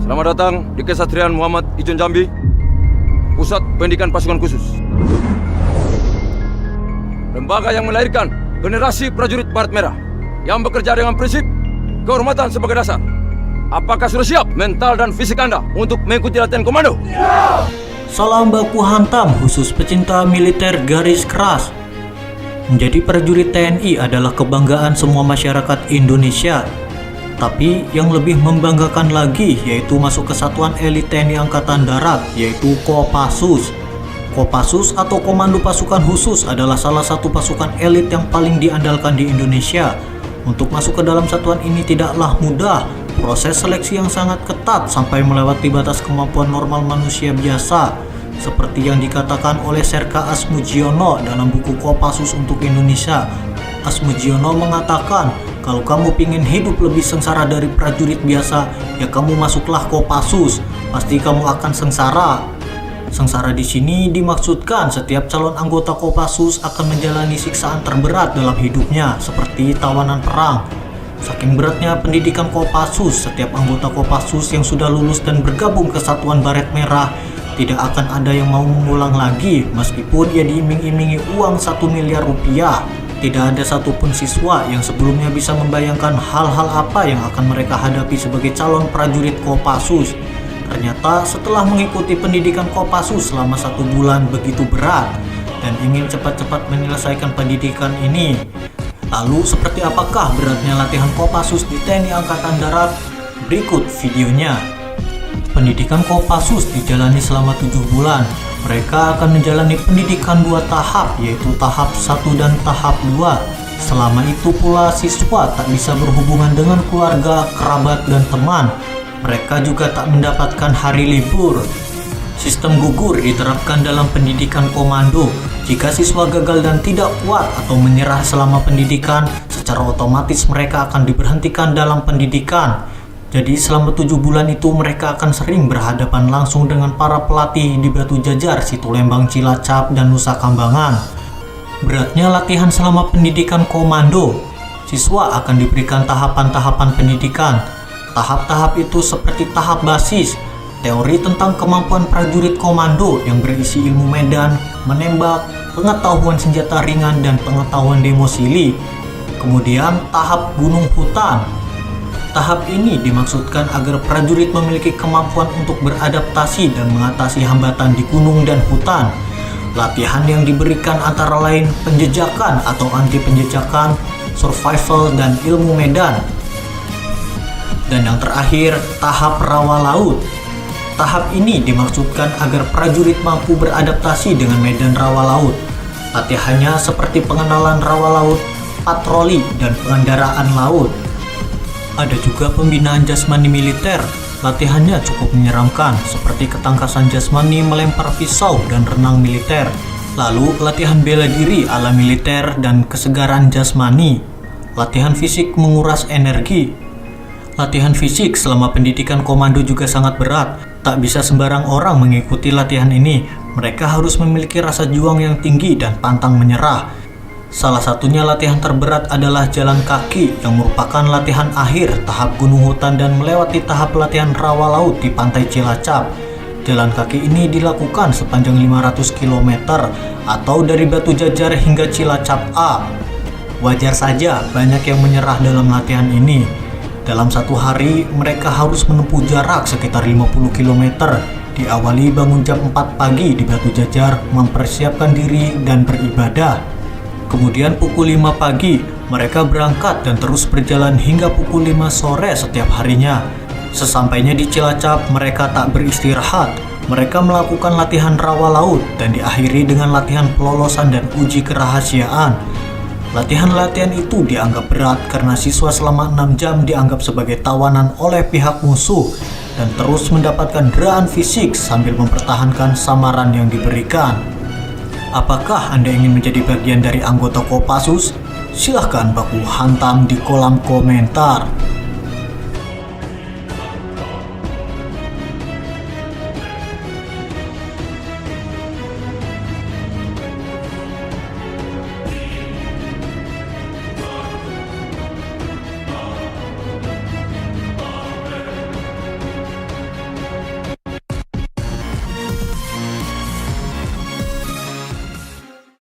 Selamat datang di Kesatrian Muhammad Ijon Jambi, Pusat Pendidikan Pasukan Khusus. Lembaga yang melahirkan generasi prajurit Baret Merah yang bekerja dengan prinsip kehormatan sebagai dasar. Apakah sudah siap mental dan fisik Anda untuk mengikuti latihan komando? Salam baku hantam khusus pecinta militer garis keras. Menjadi prajurit TNI adalah kebanggaan semua masyarakat Indonesia. Tapi yang lebih membanggakan lagi yaitu masuk ke satuan elit TNI Angkatan Darat, yaitu Kopassus. Kopassus atau Komando Pasukan Khusus adalah salah satu pasukan elit yang paling diandalkan di Indonesia. Untuk masuk ke dalam satuan ini tidaklah mudah. Proses seleksi yang sangat ketat sampai melewati batas kemampuan normal manusia biasa. Seperti yang dikatakan oleh Serka Asmujiono dalam buku Kopassus untuk Indonesia. Asmujiono mengatakan, kalau kamu pingin hidup lebih sengsara dari prajurit biasa, ya kamu masuklah Kopassus. Pasti kamu akan sengsara. Sengsara di sini dimaksudkan setiap calon anggota Kopassus akan menjalani siksaan terberat dalam hidupnya, seperti tawanan perang. Saking beratnya pendidikan Kopassus, setiap anggota Kopassus yang sudah lulus dan bergabung ke Satuan Baret Merah tidak akan ada yang mau mengulang lagi, meskipun ia diiming-imingi uang 1 miliar rupiah. Tidak ada satupun siswa yang sebelumnya bisa membayangkan hal-hal apa yang akan mereka hadapi sebagai calon prajurit Kopassus. Ternyata setelah mengikuti pendidikan Kopassus selama 1 bulan begitu berat dan ingin cepat-cepat menyelesaikan pendidikan ini. Lalu seperti apakah beratnya latihan Kopassus di TNI Angkatan Darat? Berikut videonya. Pendidikan Kopassus dijalani selama 7 bulan. Mereka akan menjalani pendidikan 2 tahap, yaitu tahap 1 dan tahap 2. Selama itu pula siswa tak bisa berhubungan dengan keluarga, kerabat, dan teman. Mereka juga tak mendapatkan hari libur. Sistem gugur diterapkan dalam pendidikan komando. Jika siswa gagal dan tidak kuat atau menyerah selama pendidikan, secara otomatis mereka akan diberhentikan dalam pendidikan. Jadi selama 7 bulan itu mereka akan sering berhadapan langsung dengan para pelatih di Batu Jajar, Situlembang, Cilacap, dan Nusa Kambangan. Beratnya latihan selama pendidikan komando. Siswa akan diberikan tahapan-tahapan pendidikan. Tahap-tahap itu seperti tahap basis, teori tentang kemampuan prajurit komando yang berisi ilmu medan, menembak, pengetahuan senjata ringan, dan pengetahuan demosili. Kemudian tahap gunung hutan. Tahap ini dimaksudkan agar prajurit memiliki kemampuan untuk beradaptasi dan mengatasi hambatan di gunung dan hutan. Latihan yang diberikan antara lain penjejakan atau anti penjejakan, survival, dan ilmu medan. Dan yang terakhir, tahap rawa laut. Tahap ini dimaksudkan agar prajurit mampu beradaptasi dengan medan rawa laut. Latihannya seperti pengenalan rawa laut, patroli, dan pengendaraan laut. Ada juga pembinaan jasmani militer. Latihannya cukup menyeramkan, seperti ketangkasan jasmani, melempar pisau, dan renang militer. Lalu latihan bela diri ala militer dan kesegaran jasmani. Latihan fisik menguras energi. Latihan fisik selama pendidikan komando juga sangat berat. Tak bisa sembarang orang mengikuti latihan ini. Mereka harus memiliki rasa juang yang tinggi dan pantang menyerah. Salah satunya latihan terberat adalah jalan kaki yang merupakan latihan akhir tahap gunung hutan dan melewati tahap latihan rawa laut di pantai Cilacap. Jalan kaki ini dilakukan sepanjang 500 km atau dari Batu Jajar hingga Cilacap A. Wajar saja banyak yang menyerah dalam latihan ini. Dalam 1 hari mereka harus menempuh jarak sekitar 50 km. Diawali bangun jam 4 pagi di Batu Jajar, mempersiapkan diri dan beribadah. Kemudian pukul 5 pagi, mereka berangkat dan terus berjalan hingga pukul 5 sore setiap harinya. Sesampainya di Cilacap, mereka tak beristirahat. Mereka melakukan latihan rawa laut dan diakhiri dengan latihan pelolosan dan uji kerahasiaan. Latihan-latihan itu dianggap berat karena siswa selama 6 jam dianggap sebagai tawanan oleh pihak musuh dan terus mendapatkan deraan fisik sambil mempertahankan samaran yang diberikan. Apakah Anda ingin menjadi bagian dari anggota Kopassus? Silahkan baku hantam di kolom komentar.